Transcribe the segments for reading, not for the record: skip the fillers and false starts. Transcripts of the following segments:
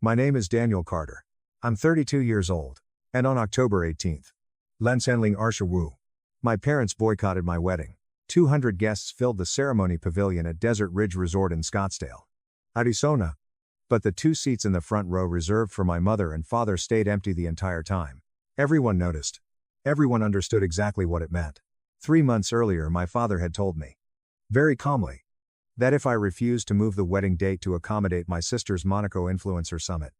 My name is Daniel Carter. I'm 32 years old. And on October 18th, Lansanling Arshawu, my parents boycotted my wedding. 200 guests filled the ceremony pavilion at Desert Ridge Resort in Scottsdale, Arizona. But the 2 seats in the front row reserved for my mother and father stayed empty the entire time. Everyone noticed. Everyone understood exactly what it meant. 3 months earlier, my father had told me, very calmly, that if I refused to move the wedding date to accommodate my sister's Monaco influencer summit,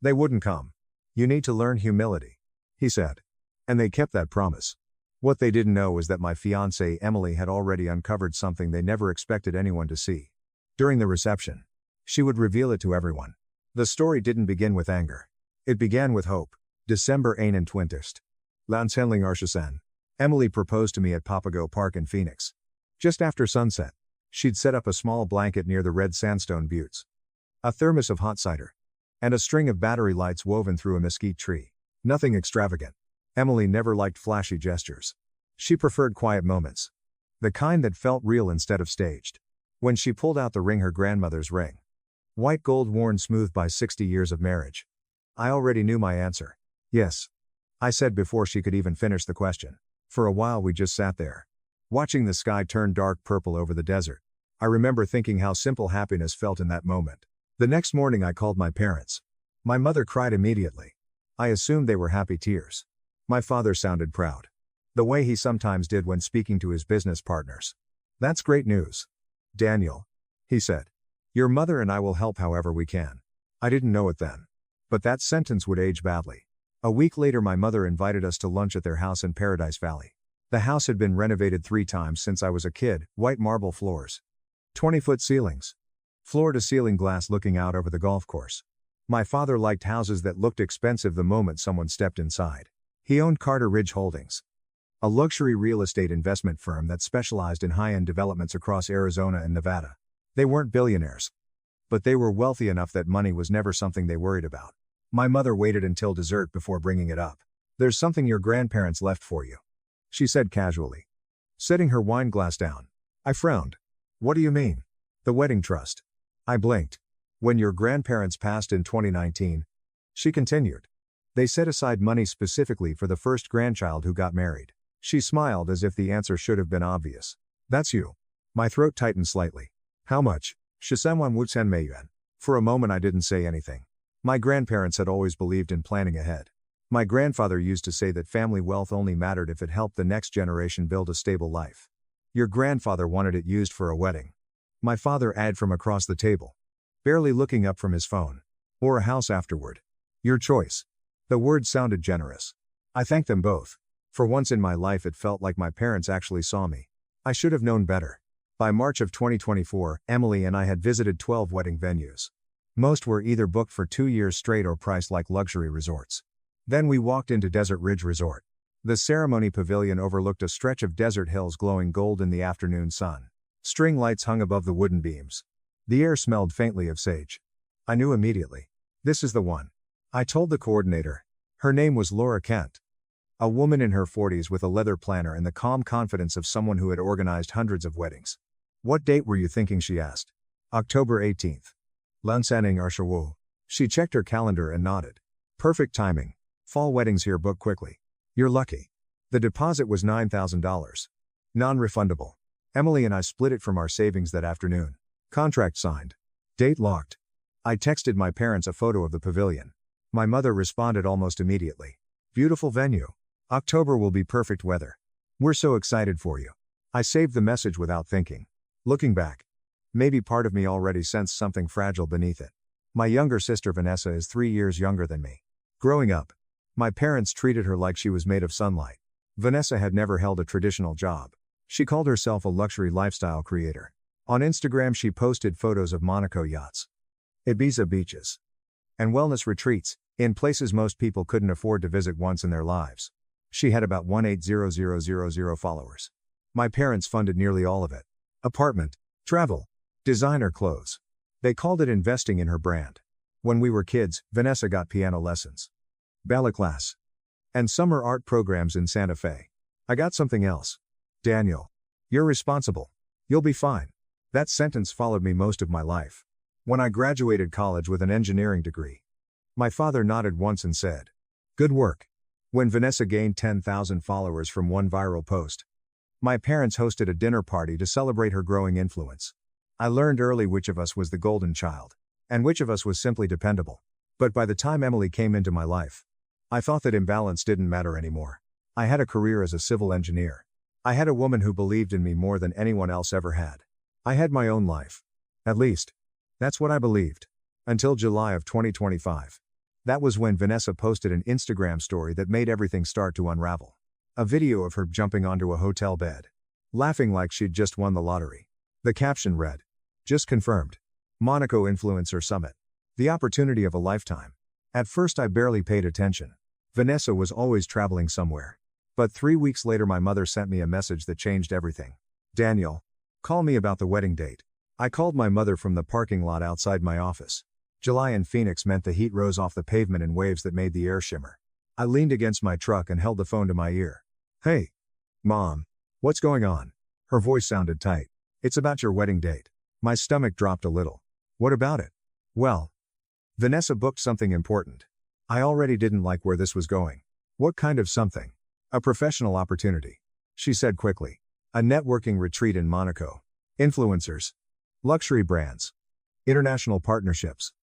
they wouldn't come. You need to learn humility, he said. And they kept that promise. What they didn't know was that my fiancée Emily had already uncovered something they never expected anyone to see. During the reception, she would reveal it to everyone. The story didn't begin with anger. It began with hope. December 21st. Lansanling Arshasen. Emily proposed to me at Papago Park in Phoenix. Just after sunset, she'd set up a small blanket near the red sandstone buttes, a thermos of hot cider, and a string of battery lights woven through a mesquite tree. Nothing extravagant. Emily never liked flashy gestures. She preferred quiet moments. The kind that felt real instead of staged. When she pulled out the ring, her grandmother's ring. White gold worn smooth by 60 years of marriage. I already knew my answer. Yes, I said before she could even finish the question. For a while we just sat there, watching the sky turn dark purple over the desert. I remember thinking how simple happiness felt in that moment. The next morning I called my parents. My mother cried immediately. I assumed they were happy tears. My father sounded proud. The way he sometimes did when speaking to his business partners. That's great news, Daniel, he said. Your mother and I will help however we can. I didn't know it then. But that sentence would age badly. A week later my mother invited us to lunch at their house in Paradise Valley. The house had been renovated 3 times since I was a kid, white marble floors, 20-foot ceilings, floor-to-ceiling glass looking out over the golf course. My father liked houses that looked expensive the moment someone stepped inside. He owned Carter Ridge Holdings, a luxury real estate investment firm that specialized in high-end developments across Arizona and Nevada. They weren't billionaires, but they were wealthy enough that money was never something they worried about. My mother waited until dessert before bringing it up. There's something your grandparents left for you, she said casually, setting her wine glass down. I frowned. What do you mean? The wedding trust. I blinked. When your grandparents passed in 2019, she continued, they set aside money specifically for the first grandchild who got married. She smiled as if the answer should have been obvious. That's you. My throat tightened slightly. How much? Shisanwan Wutsen Meiyuan. For a moment I didn't say anything. My grandparents had always believed in planning ahead. My grandfather used to say that family wealth only mattered if it helped the next generation build a stable life. Your grandfather wanted it used for a wedding. My father added from across the table, barely looking up from his phone. Or a house afterward. Your choice. The words sounded generous. I thanked them both. For once in my life it felt like my parents actually saw me. I should have known better. By March of 2024, Emily and I had visited 12 wedding venues. Most were either booked for 2 years straight or priced like luxury resorts. Then we walked into Desert Ridge Resort. The ceremony pavilion overlooked a stretch of desert hills glowing gold in the afternoon sun. String lights hung above the wooden beams. The air smelled faintly of sage. I knew immediately. This is the one. I told the coordinator. Her name was Laura Kent. A woman in her 40s with a leather planner and the calm confidence of someone who had organized hundreds of weddings. What date were you thinking? She asked. October 18th. Lansanling Arshawu. She checked her calendar and nodded. Perfect timing. Fall weddings here book quickly. You're lucky. The deposit was $9,000. Non-refundable. Emily and I split it from our savings that afternoon. Contract signed. Date locked. I texted my parents a photo of the pavilion. My mother responded almost immediately. Beautiful venue. October will be perfect weather. We're so excited for you. I saved the message without thinking. Looking back, maybe part of me already sensed something fragile beneath it. My younger sister Vanessa is 3 years younger than me. Growing up, my parents treated her like she was made of sunlight. Vanessa had never held a traditional job. She called herself a luxury lifestyle creator. On Instagram she posted photos of Monaco yachts, Ibiza beaches, and wellness retreats, in places most people couldn't afford to visit once in their lives. She had about 180,000 followers. My parents funded nearly all of it. Apartment, travel, designer clothes. They called it investing in her brand. When we were kids, Vanessa got piano lessons, ballet class, and summer art programs in Santa Fe. I got something else. Daniel, you're responsible. You'll be fine. That sentence followed me most of my life. When I graduated college with an engineering degree, My father nodded once and said, "Good work." When Vanessa gained 10,000 followers from one viral post, my parents hosted a dinner party to celebrate her growing influence. I learned early which of us was the golden child, and which of us was simply dependable. But by the time Emily came into my life, I thought that imbalance didn't matter anymore. I had a career as a civil engineer. I had a woman who believed in me more than anyone else ever had. I had my own life. At least, that's what I believed. Until July of 2025. That was when Vanessa posted an Instagram story that made everything start to unravel. A video of her jumping onto a hotel bed, laughing like she'd just won the lottery. The caption read, "Just confirmed. Monaco Influencer Summit. The opportunity of a lifetime." At first I barely paid attention. Vanessa was always traveling somewhere. But 3 weeks later my mother sent me a message that changed everything. "Daniel, call me about the wedding date." I called my mother from the parking lot outside my office. July in Phoenix meant the heat rose off the pavement in waves that made the air shimmer. I leaned against my truck and held the phone to my ear. "Hey, Mom. What's going on?" Her voice sounded tight. "It's about your wedding date." My stomach dropped a little. "What about it?" "Well, Vanessa booked something important." I already didn't like where this was going. "What kind of something?" "A professional opportunity," she said quickly. "A networking retreat in Monaco. Influencers. Luxury brands. International partnerships.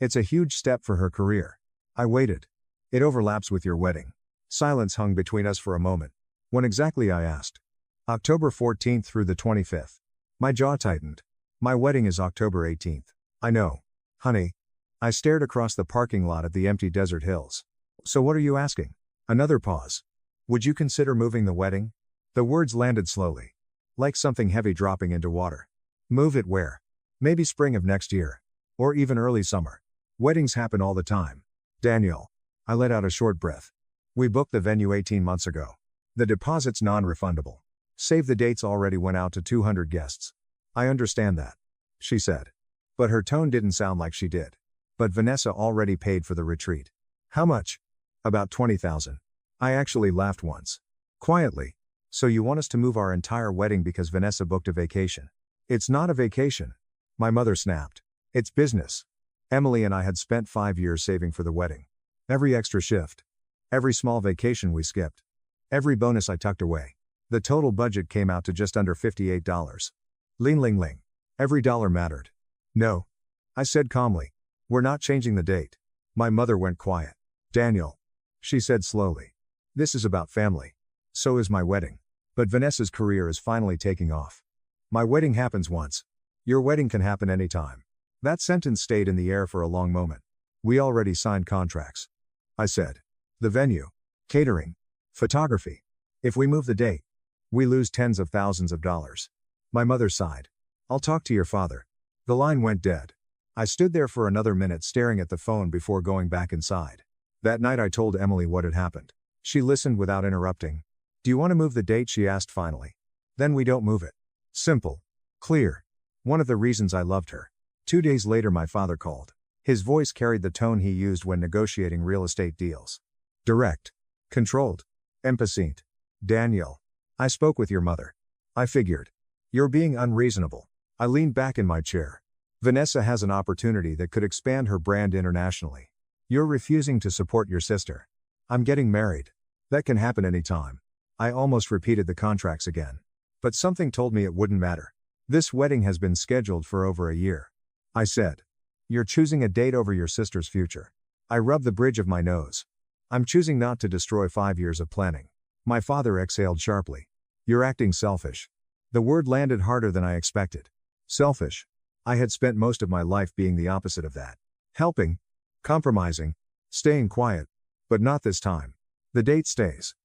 It's a huge step for her career." I waited. "It overlaps with your wedding." Silence hung between us for a moment. "When exactly?" I asked. "October 14th through the 25th. My jaw tightened. "My wedding is October 18th. "I know. Honey." I stared across the parking lot at the empty desert hills. "So what are you asking?" Another pause. "Would you consider moving the wedding?" The words landed slowly, like something heavy dropping into water. "Move it where?" "Maybe spring of next year. Or even early summer. Weddings happen all the time." "Daniel." I let out a short breath. "We booked the venue 18 months ago. The deposit's non-refundable. Save the dates already went out to 200 guests." "I understand that," she said. But her tone didn't sound like she did. "But Vanessa already paid for the retreat." "How much?" "About 20,000. I actually laughed once. Quietly. "So you want us to move our entire wedding because Vanessa booked a vacation?" "It's not a vacation," my mother snapped. "It's business." Emily and I had spent 5 years saving for the wedding. Every extra shift. Every small vacation we skipped. Every bonus I tucked away. The total budget came out to just under $58. Ling ling ling. Every dollar mattered. "No," I said calmly. "We're not changing the date." My mother went quiet. "Daniel," she said slowly. "This is about family. So is my wedding. But Vanessa's career is finally taking off. My wedding happens once. Your wedding can happen anytime." That sentence stayed in the air for a long moment. "We already signed contracts," I said. "The venue. Catering. Photography. If we move the date, we lose tens of thousands of dollars." My mother sighed. "I'll talk to your father." The line went dead. I stood there for another minute staring at the phone before going back inside. That night I told Emily what had happened. She listened without interrupting. "Do you want to move the date?" she asked finally. "Then we don't move it." Simple. Clear. One of the reasons I loved her. 2 days later my father called. His voice carried the tone he used when negotiating real estate deals. Direct. Controlled. Impatient. "Daniel. I spoke with your mother. I figured. You're being unreasonable." I leaned back in my chair. "Vanessa has an opportunity that could expand her brand internationally. You're refusing to support your sister. I'm getting married. That can happen anytime." I almost repeated the contracts again. But something told me it wouldn't matter. "This wedding has been scheduled for over a year," I said. "You're choosing a date over your sister's future." I rubbed the bridge of my nose. "I'm choosing not to destroy 5 years of planning." My father exhaled sharply. "You're acting selfish." The word landed harder than I expected. Selfish. I had spent most of my life being the opposite of that. Helping. Compromising. Staying quiet. But not this time. "The date stays,"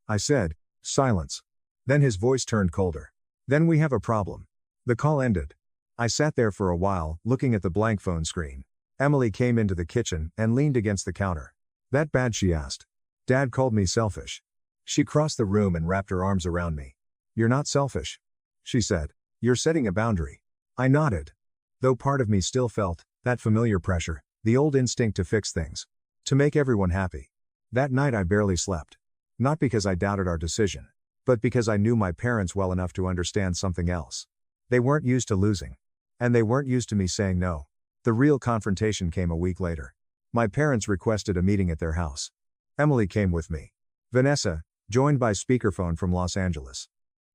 I said. Silence. Then his voice turned colder. "Then we have a problem." The call ended. I sat there for a while, looking at the blank phone screen. Emily came into the kitchen and leaned against the counter. "That bad?" she asked. "Dad called me selfish." She crossed the room and wrapped her arms around me. "You're not selfish," she said. "You're setting a boundary." I nodded. Though part of me still felt that familiar pressure, the old instinct to fix things. To make everyone happy. That night I barely slept. Not because I doubted our decision, but because I knew my parents well enough to understand something else. They weren't used to losing. And they weren't used to me saying no. The real confrontation came a week later. My parents requested a meeting at their house. Emily came with me. Vanessa, joined by speakerphone from Los Angeles,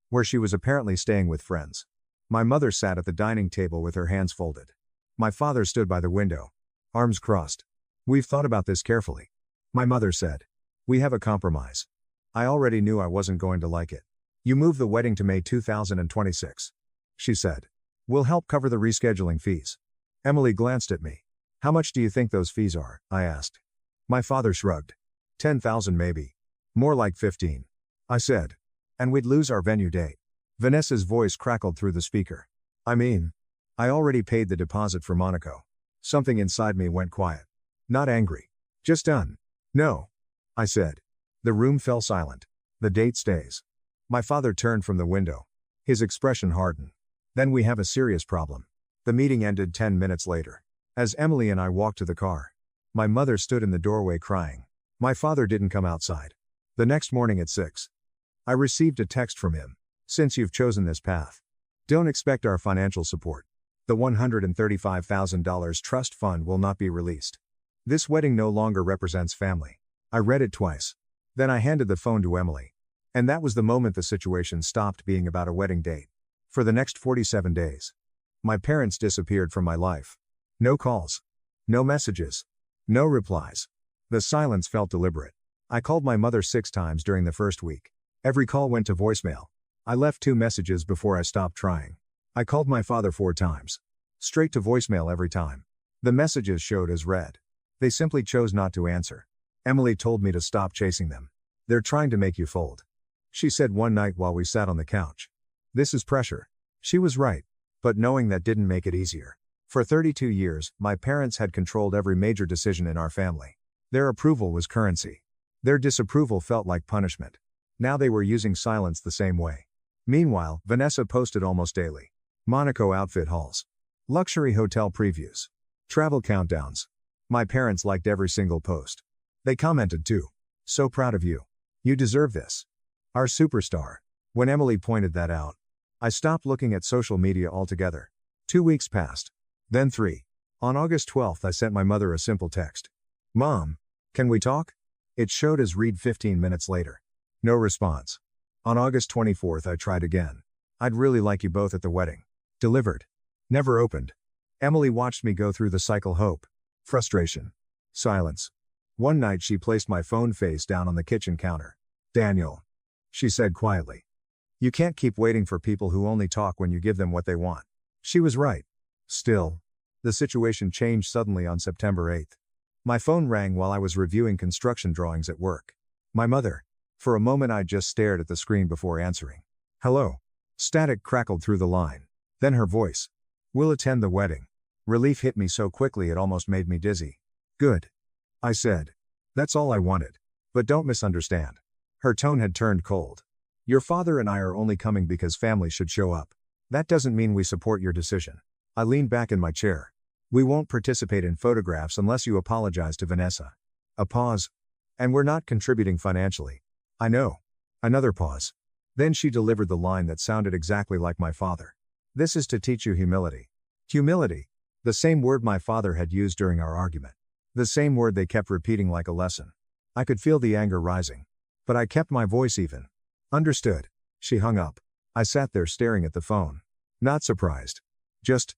where she was apparently staying with friends. My mother sat at the dining table with her hands folded. My father stood by the window, arms crossed. We've thought about this carefully. My mother said. We have a compromise. I already knew I wasn't going to like it. You move the wedding to May 2026. She said. We'll help cover the rescheduling fees. Emily glanced at me. How much do you think those fees are? I asked. My father shrugged. 10,000 maybe. More like 15. I said. And we'd lose our venue date. Vanessa's voice crackled through the speaker. I mean, I already paid the deposit for Monaco. Something inside me went quiet. Not angry. Just done. No. I said. The room fell silent. The date stays. My father turned from the window. His expression hardened. Then we have a serious problem. The meeting ended 10 minutes later. As Emily and I walked to the car, my mother stood in the doorway crying. My father didn't come outside. The next morning at 6. I received a text from him. Since you've chosen this path, don't expect our financial support. The $135,000 trust fund will not be released. This wedding no longer represents family. I read it twice. Then I handed the phone to Emily. And that was the moment the situation stopped being about a wedding date. For the next 47 days, my parents disappeared from my life. No calls. No messages. No replies. The silence felt deliberate. I called my mother 6 times during the first week. Every call went to voicemail. I left 2 messages before I stopped trying. I called my father 4 times. Straight to voicemail every time. The messages showed as read. They simply chose not to answer. Emily told me to stop chasing them. They're trying to make you fold. She said one night while we sat on the couch. This is pressure. She was right. But knowing that didn't make it easier. For 32 years, my parents had controlled every major decision in our family. Their approval was currency. Their disapproval felt like punishment. Now they were using silence the same way. Meanwhile, Vanessa posted almost daily. Monaco outfit hauls. Luxury hotel previews. Travel countdowns. My parents liked every single post. They commented too. So proud of you. You deserve this. Our superstar. When Emily pointed that out, I stopped looking at social media altogether. 2 weeks passed. Then 3. On August 12th I sent my mother a simple text. Mom, can we talk? It showed as read 15 minutes later. No response. On August 24th I tried again. I'd really like you both at the wedding. Delivered. Never opened. Emily watched me go through the cycle: hope, frustration, silence. One night she placed my phone face down on the kitchen counter. Daniel, she said quietly. You can't keep waiting for people who only talk when you give them what they want. She was right. Still, the situation changed suddenly on September 8th. My phone rang while I was reviewing construction drawings at work. My mother. For a moment I just stared at the screen before answering. Hello. Static crackled through the line. Then her voice. We'll attend the wedding. Relief hit me so quickly it almost made me dizzy. Good. I said. That's all I wanted. But don't misunderstand. Her tone had turned cold. Your father and I are only coming because family should show up. That doesn't mean we support your decision. I leaned back in my chair. We won't participate in photographs unless you apologize to Vanessa. A pause. And we're not contributing financially. I know. Another pause. Then she delivered the line that sounded exactly like my father. This is to teach you humility. Humility. The same word my father had used during our argument. The same word they kept repeating like a lesson. I could feel the anger rising. But I kept my voice even. Understood. She hung up. I sat there staring at the phone. Not surprised. Just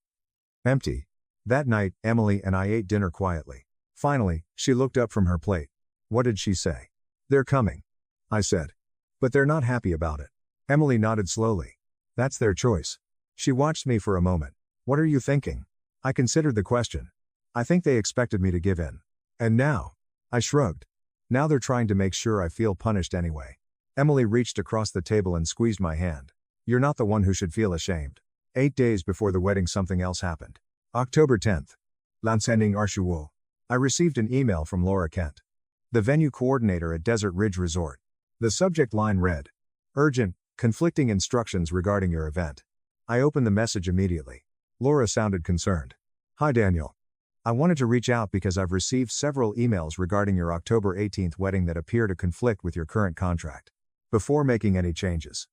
empty. That night, Emily and I ate dinner quietly. Finally, she looked up from her plate. What did she say? They're coming. I said. But they're not happy about it. Emily nodded slowly. That's their choice. She watched me for a moment. What are you thinking? I considered the question. I think they expected me to give in. And now? I shrugged. Now they're trying to make sure I feel punished anyway. Emily reached across the table and squeezed my hand. You're not the one who should feel ashamed. 8 days before the wedding something else happened. October 10th. L'Enseigne Archewot. I received an email from Laura Kent, the venue coordinator at Desert Ridge Resort. The subject line read, urgent, conflicting instructions regarding your event. I opened the message immediately. Laura sounded concerned. Hi Daniel. I wanted to reach out because I've received several emails regarding your October 18th wedding that appear to conflict with your current contract. Before making any changes,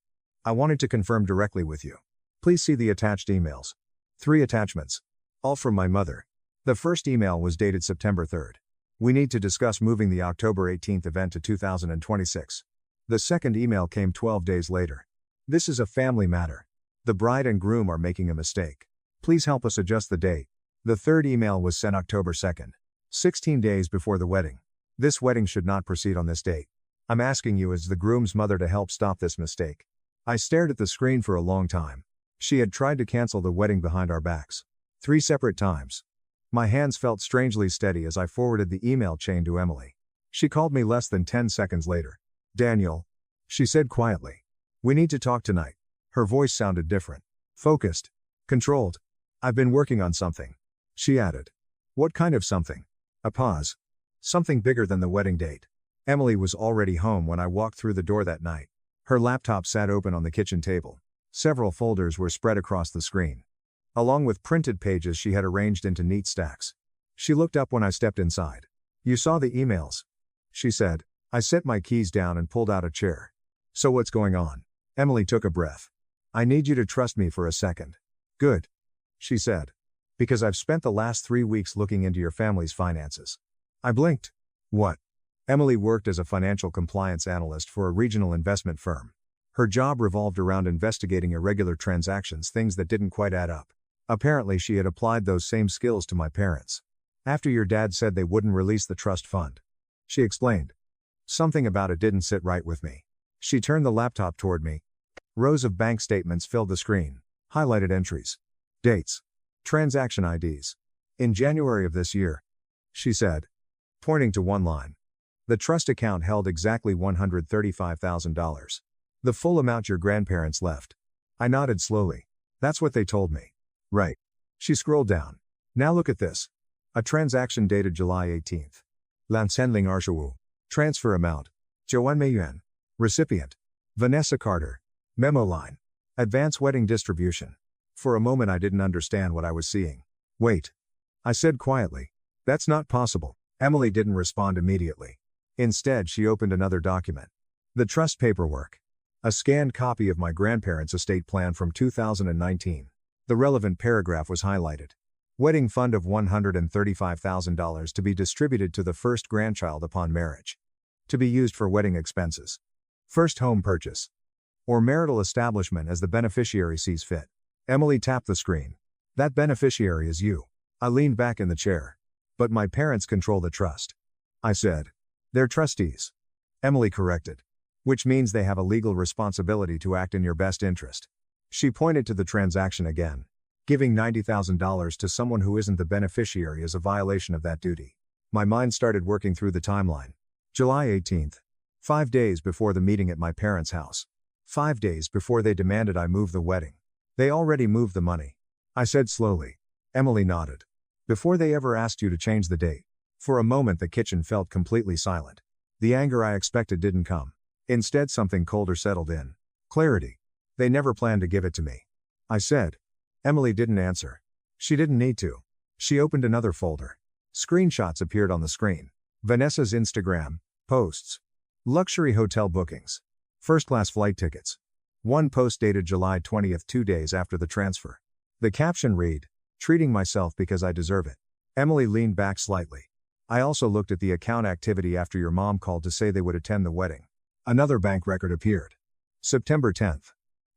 I wanted to confirm directly with you. Please see the attached emails. 3 attachments. All from my mother. The first email was dated September 3rd. We need to discuss moving the October 18th event to 2026. The second email came 12 days later. This is a family matter. The bride and groom are making a mistake. Please help us adjust the date. The third email was sent October 2nd, 16 days before the wedding. This wedding should not proceed on this date. I'm asking you as the groom's mother to help stop this mistake. I stared at the screen for a long time. She had tried to cancel the wedding behind our backs. 3 separate times. My hands felt strangely steady as I forwarded the email chain to Emily. She called me less than 10 seconds later. Daniel, she said quietly. We need to talk tonight. Her voice sounded different. Focused. Controlled. I've been working on something. She added. What kind of something? A pause. Something bigger than the wedding date. Emily was already home when I walked through the door that night. Her laptop sat open on the kitchen table. Several folders were spread across the screen, along with printed pages she had arranged into neat stacks. She looked up when I stepped inside. You saw the emails? She said. I set my keys down and pulled out a chair. So what's going on? Emily took a breath. I need you to trust me for a second. Good. She said. Because I've spent the last 3 weeks looking into your family's finances. I blinked. What? Emily worked as a financial compliance analyst for a regional investment firm. Her job revolved around investigating irregular transactions, things that didn't quite add up. Apparently she had applied those same skills to my parents. After your dad said they wouldn't release the trust fund. She explained. Something about it didn't sit right with me. She turned the laptop toward me. Rows of bank statements filled the screen. Highlighted entries. Dates. Transaction IDs. In January of this year. She said. Pointing to one line. The trust account held exactly $135,000. The full amount your grandparents left. I nodded slowly. That's what they told me. Right. She scrolled down. Now look at this. A transaction dated July 18th. Lansenling Arshawu. Transfer amount. Joanne Mayuan. Recipient. Vanessa Carter. Memo line. Advance wedding distribution. For a moment I didn't understand what I was seeing. Wait. I said quietly. That's not possible. Emily didn't respond immediately. Instead she opened another document. The trust paperwork. A scanned copy of my grandparents' estate plan from 2019. The relevant paragraph was highlighted. Wedding fund of $135,000 to be distributed to the first grandchild upon marriage. To be used for wedding expenses. First home purchase. Or marital establishment as the beneficiary sees fit. Emily tapped the screen. That beneficiary is you. I leaned back in the chair. But my parents control the trust. I said. They're trustees. Emily corrected. Which means they have a legal responsibility to act in your best interest. She pointed to the transaction again. Giving $90,000 to someone who isn't the beneficiary is a violation of that duty. My mind started working through the timeline. July 18th. 5 days before the meeting at my parents' house. 5 days before they demanded I move the wedding. They already moved the money. I said slowly. Emily nodded. Before they ever asked you to change the date. For a moment the kitchen felt completely silent. The anger I expected didn't come. Instead something colder settled in. Clarity. They never planned to give it to me. I said. Emily didn't answer. She didn't need to. She opened another folder. Screenshots appeared on the screen. Vanessa's Instagram posts. Luxury hotel bookings. First-class flight tickets. One post dated July 20th, 2 days after the transfer. The caption read, treating myself because I deserve it. Emily leaned back slightly. I also looked at the account activity after your mom called to say they would attend the wedding. Another bank record appeared. September 10th.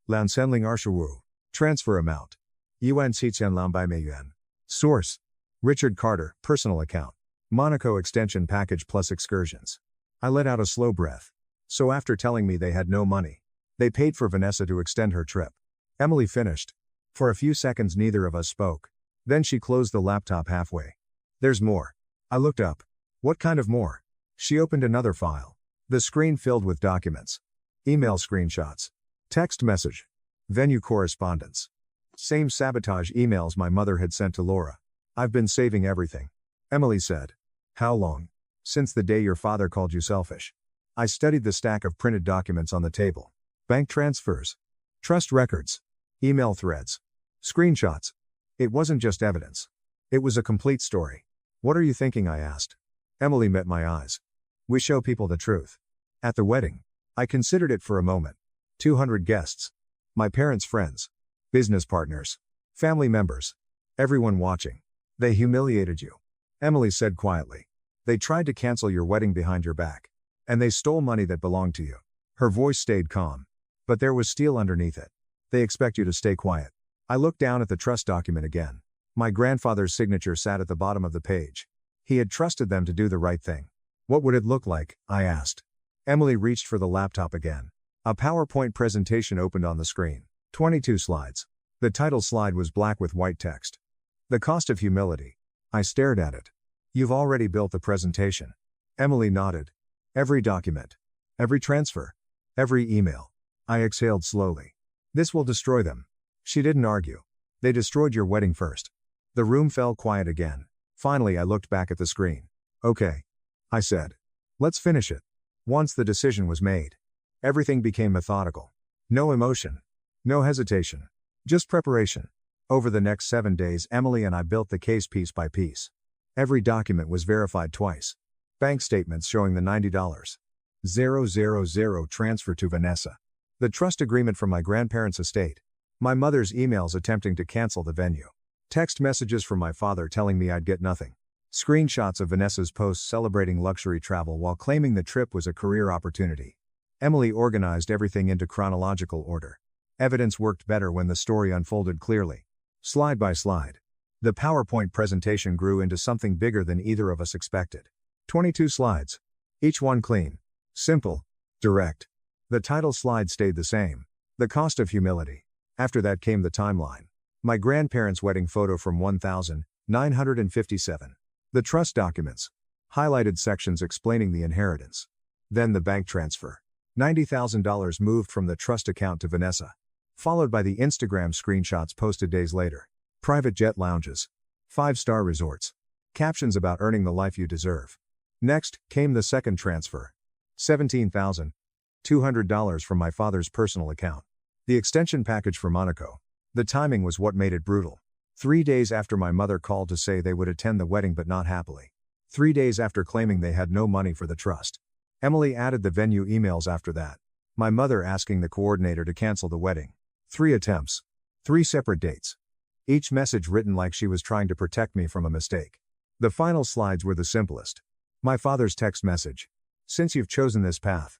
Lansenling Arshawu. Transfer amount. Yuan Xichen Lambai Meiyuan. Source. Richard Carter, personal account. Monaco extension package plus excursions. I let out a slow breath. So after telling me they had no money, they paid for Vanessa to extend her trip. Emily finished. For a few seconds neither of us spoke. Then she closed the laptop halfway. There's more. I looked up. What kind of more? She opened another file. The screen filled with documents. Email screenshots. Text message. Venue correspondence. Same sabotage emails my mother had sent to Laura. I've been saving everything. Emily said. How long? Since the day your father called you selfish. I studied the stack of printed documents on the table. Bank transfers. Trust records. Email threads. Screenshots. It wasn't just evidence. It was a complete story. What are you thinking? I asked. Emily met my eyes. We show people the truth. At the wedding. I considered it for a moment. 200 guests. My parents' friends. Business partners. Family members. Everyone watching. They humiliated you. Emily said quietly. They tried to cancel your wedding behind your back. And they stole money that belonged to you. Her voice stayed calm. But there was steel underneath it. They expect you to stay quiet. I looked down at the trust document again. My grandfather's signature sat at the bottom of the page. He had trusted them to do the right thing. What would it look like? I asked. Emily reached for the laptop again. A PowerPoint presentation opened on the screen. 22 slides. The title slide was black with white text. The cost of humility. I stared at it. You've already built the presentation. Emily nodded. Every document. Every transfer. Every email. I exhaled slowly. This will destroy them. She didn't argue. They destroyed your wedding first. The room fell quiet again. Finally, I looked back at the screen. Okay. I said. Let's finish it. Once the decision was made, everything became methodical. No emotion. No hesitation. Just preparation. Over the next 7 days, Emily and I built the case piece by piece. Every document was verified twice. Bank statements showing the $90,000 transfer to Vanessa. The trust agreement from my grandparents' estate. My mother's emails attempting to cancel the venue. Text messages from my father telling me I'd get nothing. Screenshots of Vanessa's posts celebrating luxury travel while claiming the trip was a career opportunity. Emily organized everything into chronological order. Evidence worked better when the story unfolded clearly. Slide by slide. The PowerPoint presentation grew into something bigger than either of us expected. 22 slides. Each one clean. Simple. Direct. The title slide stayed the same. The cost of humility. After that came the timeline. My grandparents' wedding photo from 1957. The trust documents. Highlighted sections explaining the inheritance. Then the bank transfer. $90,000 moved from the trust account to Vanessa. Followed by the Instagram screenshots posted days later. Private jet lounges. 5-star resorts. Captions about earning the life you deserve. Next came the second transfer. $17,200 from my father's personal account. The extension package for Monaco. The timing was what made it brutal. 3 days after my mother called to say they would attend the wedding but not happily. 3 days after claiming they had no money for the trust. Emily added the venue emails after that. My mother asking the coordinator to cancel the wedding. 3 attempts. 3 separate dates. Each message written like she was trying to protect me from a mistake. The final slides were the simplest. My father's text message. Since you've chosen this path,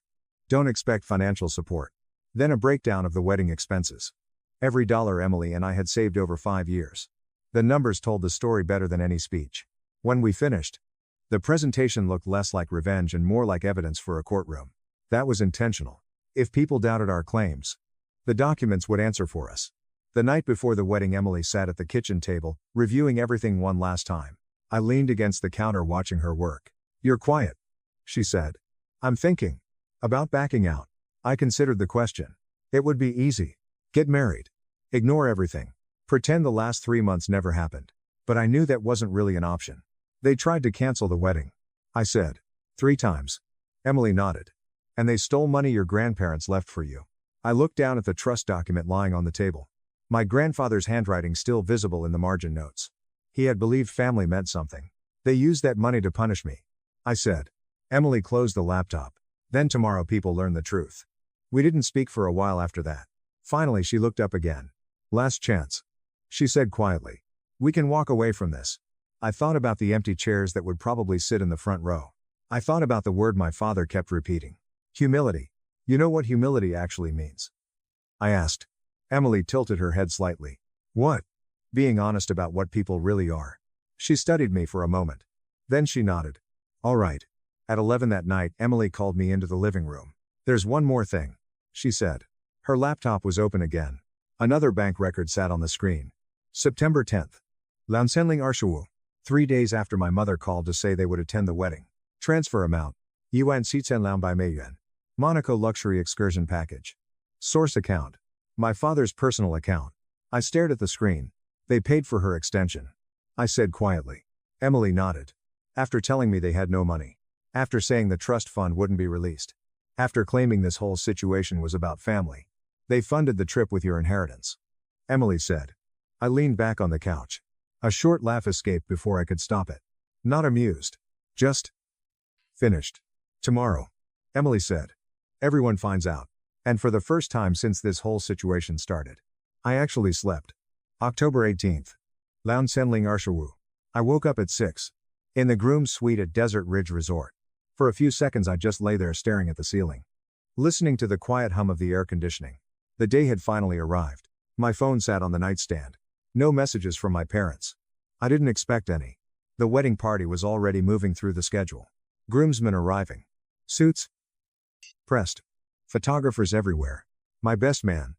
don't expect financial support. Then a breakdown of the wedding expenses. Every dollar Emily and I had saved over 5 years. The numbers told the story better than any speech. When we finished, the presentation looked less like revenge and more like evidence for a courtroom. That was intentional. If people doubted our claims, the documents would answer for us. The night before the wedding, Emily sat at the kitchen table, reviewing everything one last time. I leaned against the counter watching her work. You're quiet, she said. I'm thinking about backing out. I considered the question. It would be easy. Get married. Ignore everything. Pretend the last 3 months never happened. But I knew that wasn't really an option. They tried to cancel the wedding. I said. 3 times. Emily nodded. And they stole money your grandparents left for you. I looked down at the trust document lying on the table. My grandfather's handwriting still visible in the margin notes. He had believed family meant something. They used that money to punish me. I said. Emily closed the laptop. Then tomorrow people learn the truth. We didn't speak for a while after that. Finally she looked up again. Last chance. She said quietly. We can walk away from this. I thought about the empty chairs that would probably sit in the front row. I thought about the word my father kept repeating. Humility. You know what humility actually means? I asked. Emily tilted her head slightly. What? Being honest about what people really are. She studied me for a moment. Then she nodded. All right. At 11 that night, Emily called me into the living room. There's one more thing, she said. Her laptop was open again. Another bank record sat on the screen. September 10th. L'Enseigning Archevaux. 3 days after my mother called to say they would attend the wedding. Transfer amount. Yuan Sitzen by Meiyuan. Monaco luxury excursion package. Source account. My father's personal account. I stared at the screen. They paid for her extension. I said quietly. Emily nodded. After telling me they had no money. After saying the trust fund wouldn't be released. After claiming this whole situation was about family. They funded the trip with your inheritance. Emily said. I leaned back on the couch. A short laugh escaped before I could stop it. Not amused. Just finished. Tomorrow. Emily said. Everyone finds out. And for the first time since this whole situation started. I actually slept. October 18th. L'Enseigning Archevaux. I woke up at 6. In the groom's suite at Desert Ridge Resort. For a few seconds I just lay there staring at the ceiling, listening to the quiet hum of the air conditioning. The day had finally arrived. My phone sat on the nightstand. No messages from my parents. I didn't expect any. The wedding party was already moving through the schedule. Groomsmen arriving. Suits pressed. Photographers everywhere. My best man,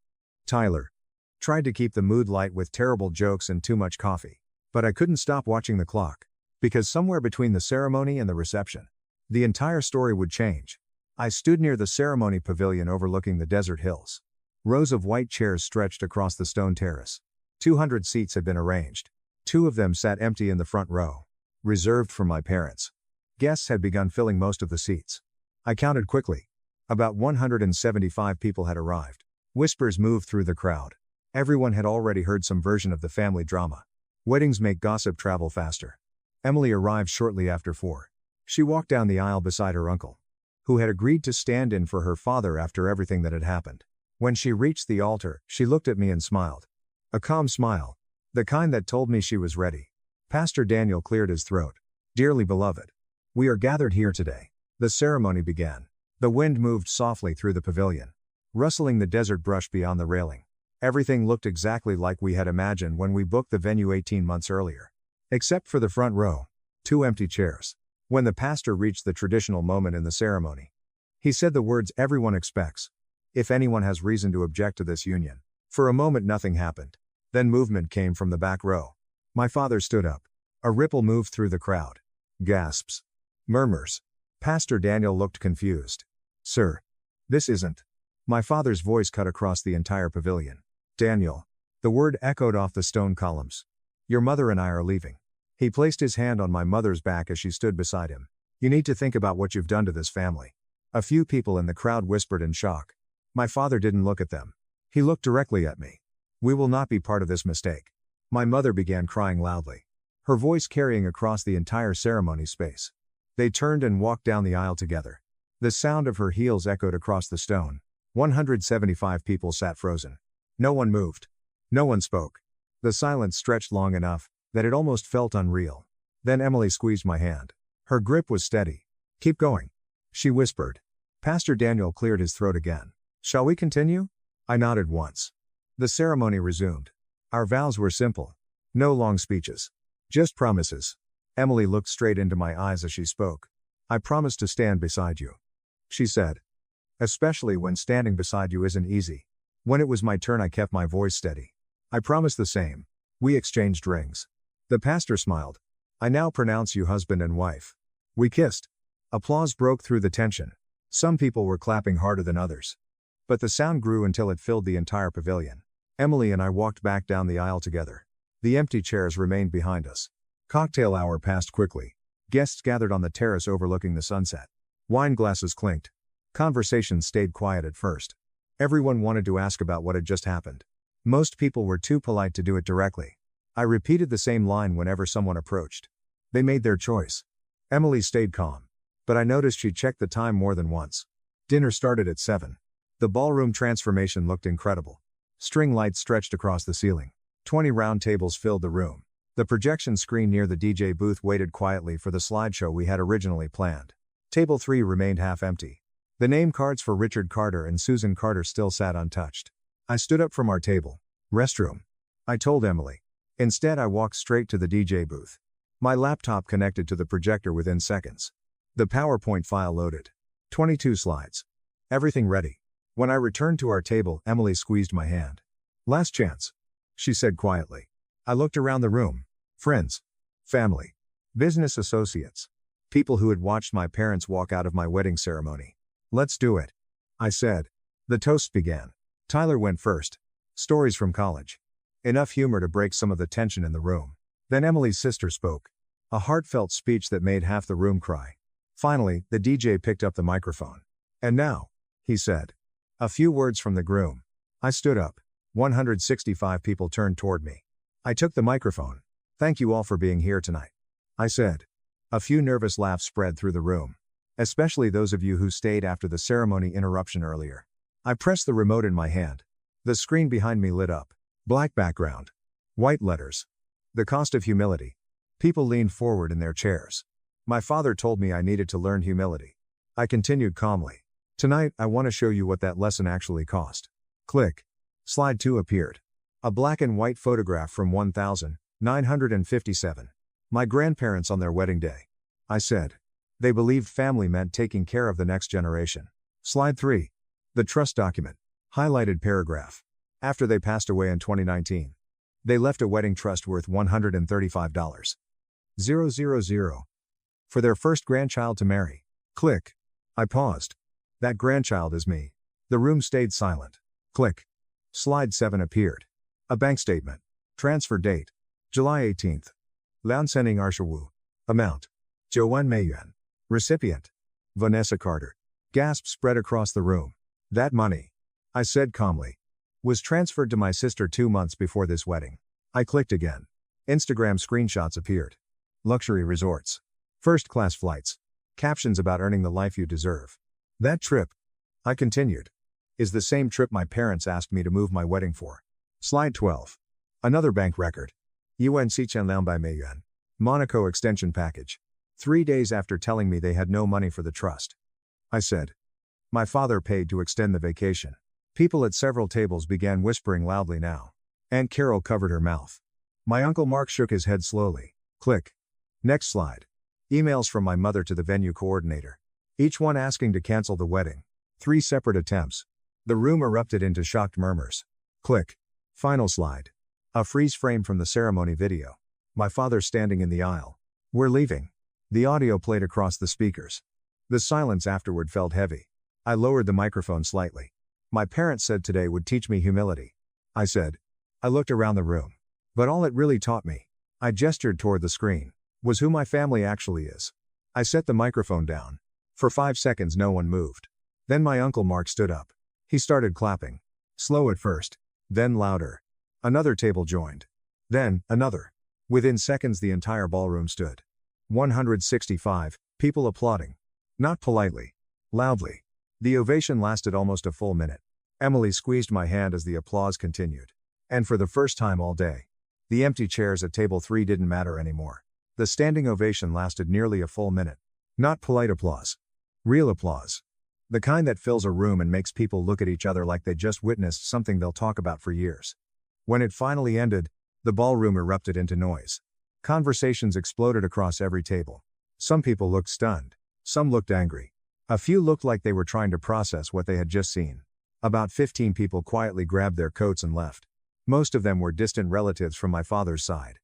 Tyler, tried to keep the mood light with terrible jokes and too much coffee. But I couldn't stop watching the clock. Because somewhere between the ceremony and the reception, the entire story would change. I stood near the ceremony pavilion overlooking the desert hills. Rows of white chairs stretched across the stone terrace. 200 seats had been arranged. 2 of them sat empty in the front row, reserved for my parents. Guests had begun filling most of the seats. I counted quickly. About 175 people had arrived. Whispers moved through the crowd. Everyone had already heard some version of the family drama. Weddings make gossip travel faster. Emily arrived shortly after 4. She walked down the aisle beside her uncle, who had agreed to stand in for her father after everything that had happened. When she reached the altar, she looked at me and smiled. A calm smile. The kind that told me she was ready. Pastor Daniel cleared his throat. Dearly beloved, we are gathered here today. The ceremony began. The wind moved softly through the pavilion, rustling the desert brush beyond the railing. Everything looked exactly like we had imagined when we booked the venue 18 months earlier. Except for the front row. 2 empty chairs. When the pastor reached the traditional moment in the ceremony, he said the words everyone expects. If anyone has reason to object to this union. For a moment nothing happened. Then movement came from the back row. My father stood up. A ripple moved through the crowd. Gasps. Murmurs. Pastor Daniel looked confused. Sir. This isn't. My father's voice cut across the entire pavilion. Daniel. The word echoed off the stone columns. Your mother and I are leaving. He placed his hand on my mother's back as she stood beside him. You need to think about what you've done to this family. A few people in the crowd whispered in shock. My father didn't look at them. He looked directly at me. We will not be part of this mistake. My mother began crying loudly, her voice carrying across the entire ceremony space. They turned and walked down the aisle together. The sound of her heels echoed across the stone. 175 people sat frozen. No one moved. No one spoke. The silence stretched long enough that it almost felt unreal. Then Emily squeezed my hand. Her grip was steady. Keep going, she whispered. Pastor Daniel cleared his throat again. Shall we continue? I nodded once. The ceremony resumed. Our vows were simple. No long speeches. Just promises. Emily looked straight into my eyes as she spoke. I promise to stand beside you, she said. Especially when standing beside you isn't easy. When it was my turn I kept my voice steady. I promise the same. We exchanged rings. The pastor smiled. I now pronounce you husband and wife. We kissed. Applause broke through the tension. Some people were clapping harder than others. But the sound grew until it filled the entire pavilion. Emily and I walked back down the aisle together. The empty chairs remained behind us. Cocktail hour passed quickly. Guests gathered on the terrace overlooking the sunset. Wine glasses clinked. Conversations stayed quiet at first. Everyone wanted to ask about what had just happened. Most people were too polite to do it directly. I repeated the same line whenever someone approached. They made their choice. Emily stayed calm. But I noticed she checked the time more than once. Dinner started at 7. The ballroom transformation looked incredible. String lights stretched across the ceiling. 20 round tables filled the room. The projection screen near the DJ booth waited quietly for the slideshow we had originally planned. Table 3 remained half empty. The name cards for Richard Carter and Susan Carter still sat untouched. I stood up from our table. Restroom, I told Emily. Instead I walked straight to the DJ booth. My laptop connected to the projector within seconds. The PowerPoint file loaded. 22 slides. Everything ready. When I returned to our table, Emily squeezed my hand. Last chance, she said quietly. I looked around the room. Friends, family, business associates, people who had watched my parents walk out of my wedding ceremony. Let's do it, I said. The toasts began. Tyler went first. Stories from college. Enough humor to break some of the tension in the room. Then Emily's sister spoke. A heartfelt speech that made half the room cry. Finally, the DJ picked up the microphone. And now, he said. A few words from the groom. I stood up. 165 people turned toward me. I took the microphone. Thank you all for being here tonight, I said. A few nervous laughs spread through the room. Especially those of you who stayed after the ceremony interruption earlier. I pressed the remote in my hand. The screen behind me lit up. Black background. White letters. The cost of humility. People leaned forward in their chairs. My father told me I needed to learn humility. I continued calmly. Tonight, I want to show you what that lesson actually cost. Click. Slide 2 appeared. A black and white photograph from 1957. My grandparents on their wedding day. I said. They believed family meant taking care of the next generation. Slide 3. The trust document. Highlighted paragraph. After they passed away in 2019. They left a wedding trust worth $135,000 for their first grandchild to marry. Click. I paused. That grandchild is me. The room stayed silent. Click. Slide 7 appeared. A bank statement. Transfer date. July 18th. Lansending Arshawu. Amount. Joanne Mayuan. Recipient. Vanessa Carter. Gasp spread across the room. That money, I said calmly, was transferred to my sister 2 months before this wedding. I clicked again. Instagram screenshots appeared. Luxury resorts. First-class flights. Captions about earning the life you deserve. That trip, I continued, is the same trip my parents asked me to move my wedding for. Slide 12. Another bank record. UNC Chenlam by Mayuan. Monaco extension package. 3 days after telling me they had no money for the trust. I said. My father paid to extend the vacation. People at several tables began whispering loudly now. Aunt Carol covered her mouth. My Uncle Mark shook his head slowly. Click. Next slide. Emails from my mother to the venue coordinator. Each one asking to cancel the wedding. 3 separate attempts. The room erupted into shocked murmurs. Click. Final slide. A freeze frame from the ceremony video. My father standing in the aisle. We're leaving. The audio played across the speakers. The silence afterward felt heavy. I lowered the microphone slightly. My parents said today would teach me humility. I said. I looked around the room. But all it really taught me, I gestured toward the screen, was who my family actually is. I set the microphone down. For 5 seconds no one moved. Then my Uncle Mark stood up. He started clapping. Slow at first. Then louder. Another table joined. Then, another. Within seconds the entire ballroom stood. 165 people applauding. Not politely. Loudly. The ovation lasted almost a full minute. Emily squeezed my hand as the applause continued. And for the first time all day, the empty chairs at table 3 didn't matter anymore. The standing ovation lasted nearly a full minute. Not polite applause. Real applause. The kind that fills a room and makes people look at each other like they just witnessed something they'll talk about for years. When it finally ended, the ballroom erupted into noise. Conversations exploded across every table. Some people looked stunned. Some looked angry. A few looked like they were trying to process what they had just seen. About 15 people quietly grabbed their coats and left. Most of them were distant relatives from my father's side.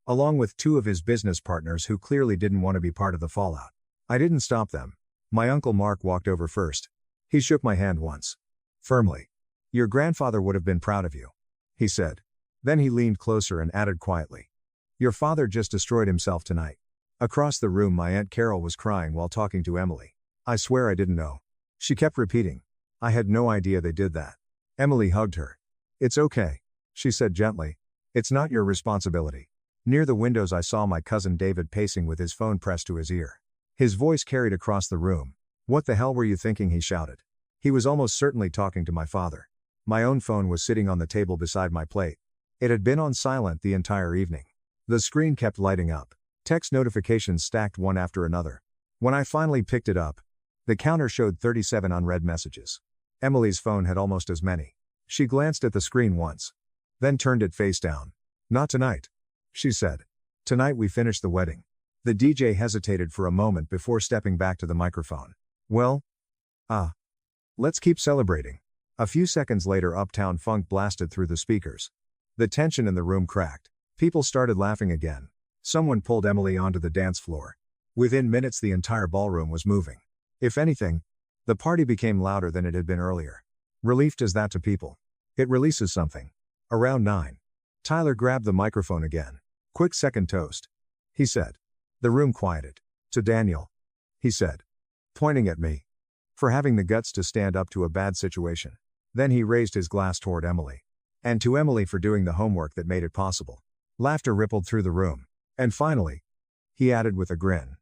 Along with 2 of his business partners who clearly didn't want to be part of the fallout. I didn't stop them. My Uncle Mark walked over first. He shook my hand once. Firmly. Your grandfather would have been proud of you, he said. Then he leaned closer and added quietly. Your father just destroyed himself tonight. Across the room my Aunt Carol was crying while talking to Emily. I swear I didn't know. She kept repeating. I had no idea they did that. Emily hugged her. It's okay, she said gently. It's not your responsibility. Near the windows I saw my cousin David pacing with his phone pressed to his ear. His voice carried across the room. What the hell were you thinking, he shouted. He was almost certainly talking to my father. My own phone was sitting on the table beside my plate. It had been on silent the entire evening. The screen kept lighting up. Text notifications stacked one after another. When I finally picked it up, the counter showed 37 unread messages. Emily's phone had almost as many. She glanced at the screen once. Then turned it face down. Not tonight, she said. Tonight we finish the wedding. The DJ hesitated for a moment before stepping back to the microphone. Well? Let's keep celebrating. A few seconds later Uptown Funk blasted through the speakers. The tension in the room cracked. People started laughing again. Someone pulled Emily onto the dance floor. Within minutes the entire ballroom was moving. If anything, the party became louder than it had been earlier. Relief does that to people. It releases something. Around 9. Tyler grabbed the microphone again. Quick second toast, he said. The room quieted. To Daniel, he said, pointing at me, for having the guts to stand up to a bad situation. Then he raised his glass toward Emily. And to Emily for doing the homework that made it possible. Laughter rippled through the room. And finally, he added with a grin,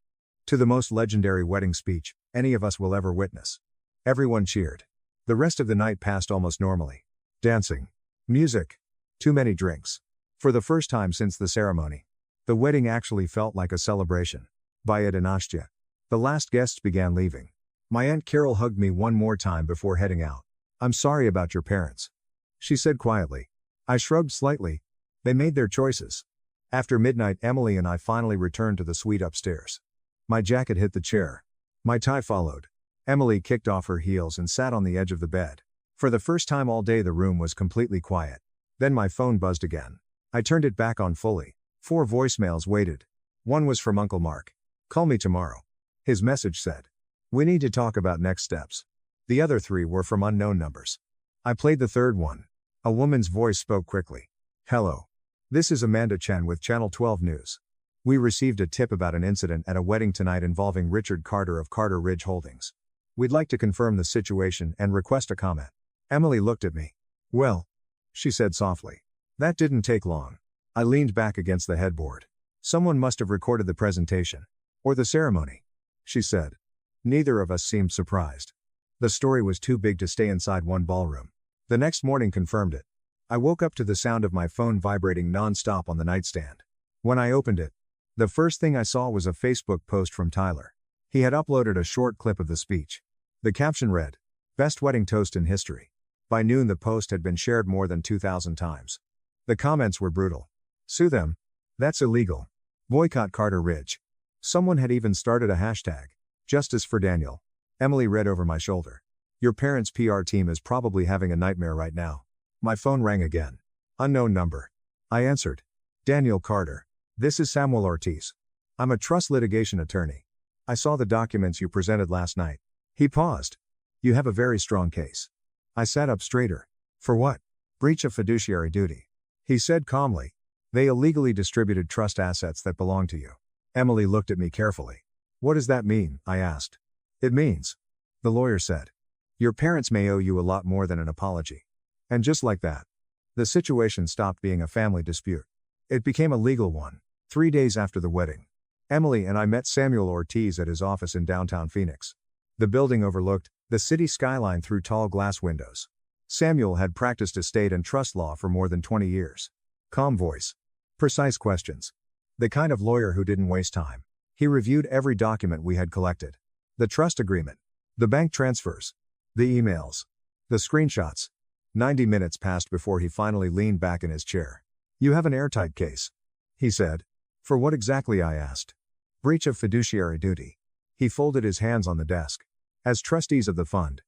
to the most legendary wedding speech any of us will ever witness. Everyone cheered. The rest of the night passed almost normally. Dancing. Music. Too many drinks. For the first time since the ceremony, The wedding actually felt like a celebration. Bayat and Ashtya. The last guests began leaving. My Aunt Carol hugged me one more time before heading out. "I'm sorry about your parents," she said quietly. I shrugged slightly. They made their choices. After midnight, Emily and I finally returned to the suite upstairs. My jacket hit the chair. My tie followed. Emily kicked off her heels and sat on the edge of the bed. For the first time all day, the room was completely quiet. Then my phone buzzed again. I turned it back on fully. 4 voicemails waited. One was from Uncle Mark. "Call me tomorrow." His message said, "We need to talk about next steps." The other 3 were from unknown numbers. I played the third one. A woman's voice spoke quickly. "Hello. This is Amanda Chen with Channel 12 News. We received a tip about an incident at a wedding tonight involving Richard Carter of Carter Ridge Holdings. We'd like to confirm the situation and request a comment." Emily looked at me. "Well," she said softly. That didn't take long. I leaned back against the headboard. "Someone must have recorded the presentation. Or the ceremony," she said. Neither of us seemed surprised. The story was too big to stay inside one ballroom. The next morning confirmed it. I woke up to the sound of my phone vibrating non-stop on the nightstand. When I opened it, the first thing I saw was a Facebook post from Tyler. He had uploaded a short clip of the speech. The caption read, "Best wedding toast in history." By noon the post had been shared more than 2,000 times. The comments were brutal. "Sue them. That's illegal. Boycott Carter Ridge." Someone had even started a hashtag, "Justice for Daniel." Emily read over my shoulder. "Your parents' PR team is probably having a nightmare right now." My phone rang again. Unknown number. I answered. "Daniel Carter. This is Samuel Ortiz. I'm a trust litigation attorney. I saw the documents you presented last night." He paused. "You have a very strong case." I sat up straighter. "For what?" "Breach of fiduciary duty," he said calmly. "They illegally distributed trust assets that belong to you." Emily looked at me carefully. "What does that mean?" I asked. "It means," the lawyer said, "your parents may owe you a lot more than an apology." And just like that, the situation stopped being a family dispute. It became a legal one. 3 days after the wedding, Emily and I met Samuel Ortiz at his office in downtown Phoenix. The building overlooked the city skyline through tall glass windows. Samuel had practiced estate and trust law for more than 20 years. Calm voice. Precise questions. The kind of lawyer who didn't waste time. He reviewed every document we had collected. The trust agreement. The bank transfers. The emails. The screenshots. 90 minutes passed before he finally leaned back in his chair. "You have an airtight case," he said. "For what exactly?" I asked. "Breach of fiduciary duty." He folded his hands on the desk. "As trustees of the fund,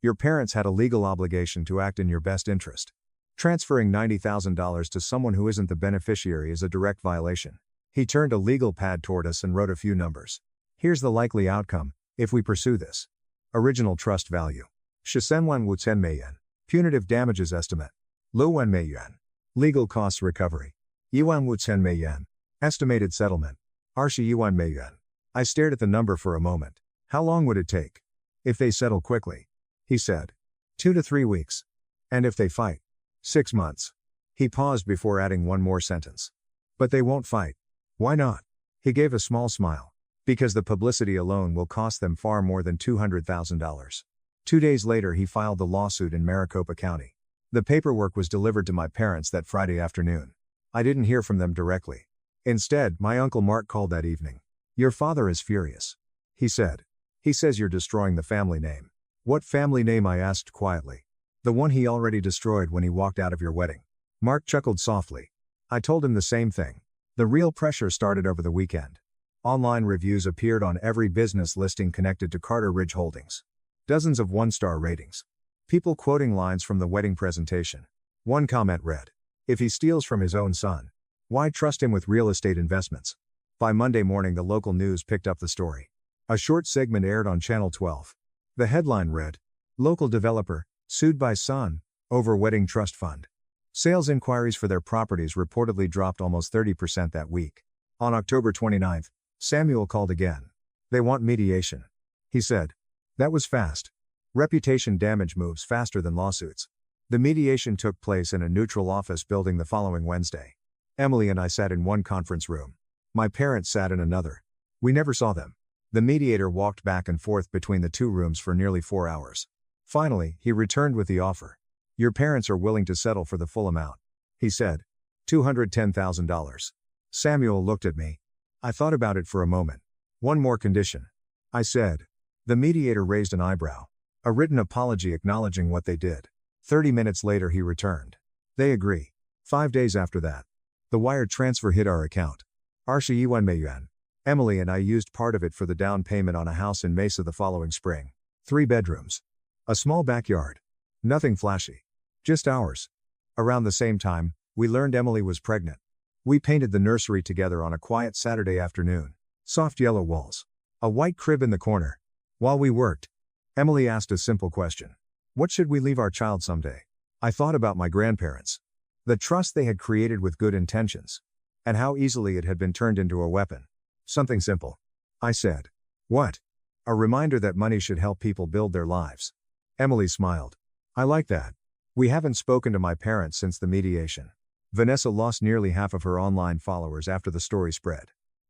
your parents had a legal obligation to act in your best interest. Transferring $90,000 to someone who isn't the beneficiary is a direct violation." He turned a legal pad toward us and wrote a few numbers. "Here's the likely outcome, if we pursue this. Original trust value. Shisenwan Wutsen Meyen. Punitive damages estimate. Luwen Meyen. Legal costs recovery. Yuan Wutsen Meyen. Estimated settlement. Arshi Yuan Meyen." I stared at the number for a moment. "How long would it take?" "If they settle quickly," he said. 2 to 3 weeks. "And if they fight?" 6 months. He paused before adding one more sentence. "But they won't fight." "Why not?" He gave a small smile. "Because the publicity alone will cost them far more than $200,000. 2 days later he filed the lawsuit in Maricopa County. The paperwork was delivered to my parents that Friday afternoon. I didn't hear from them directly. Instead, my Uncle Mark called that evening. "Your father is furious," he said. "He says you're destroying the family name." "What family name?" I asked quietly. "The one he already destroyed when he walked out of your wedding." Mark chuckled softly. I told him the same thing. The real pressure started over the weekend. Online reviews appeared on every business listing connected to Carter Ridge Holdings. Dozens of 1-star ratings. People quoting lines from the wedding presentation. One comment read, "If he steals from his own son, why trust him with real estate investments?" By Monday morning the local news picked up the story. A short segment aired on Channel 12. The headline read, "Local developer, sued by son, over wedding trust fund." Sales inquiries for their properties reportedly dropped almost 30% that week. On October 29, Samuel called again. "They want mediation," he said. That was fast. Reputation damage moves faster than lawsuits. The mediation took place in a neutral office building the following Wednesday. Emily and I sat in one conference room. My parents sat in another. We never saw them. The mediator walked back and forth between the 2 rooms for nearly 4 hours. Finally, he returned with the offer. "Your parents are willing to settle for the full amount," he said. $210,000. Samuel looked at me. I thought about it for a moment. One more condition, I said. The mediator raised an eyebrow. A written apology acknowledging what they did. 30 minutes later he returned. They agree. 5 days after that, the wire transfer hit our account. Arsha Yuan Meiyuan. Emily and I used part of it for the down payment on a house in Mesa the following spring. 3 bedrooms. A small backyard. Nothing flashy. Just ours. Around the same time, we learned Emily was pregnant. We painted the nursery together on a quiet Saturday afternoon. Soft yellow walls. A white crib in the corner. While we worked, Emily asked a simple question. What should we leave our child someday? I thought about my grandparents. The trust they had created with good intentions. And how easily it had been turned into a weapon. Something simple. I said. What? A reminder that money should help people build their lives. Emily smiled. I like that. We haven't spoken to my parents since the mediation. Vanessa lost nearly half of her online followers after the story spread.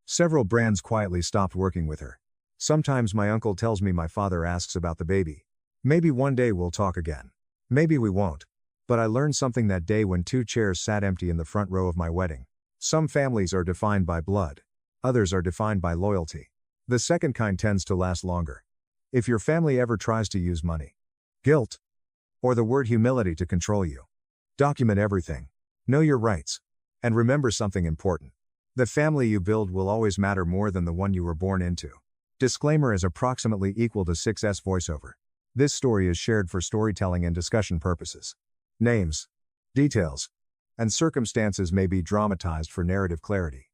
Several brands quietly stopped working with her. Sometimes my uncle tells me my father asks about the baby. Maybe one day we'll talk again. Maybe we won't. But I learned something that day when 2 chairs sat empty in the front row of my wedding. Some families are defined by blood. Others are defined by loyalty. The second kind tends to last longer. If your family ever tries to use money, guilt, or the word humility to control you, document everything. Know your rights. And remember something important. The family you build will always matter more than the one you were born into. Disclaimer is approximately equal to 6S voiceover. This story is shared for storytelling and discussion purposes. Names, details, and circumstances may be dramatized for narrative clarity.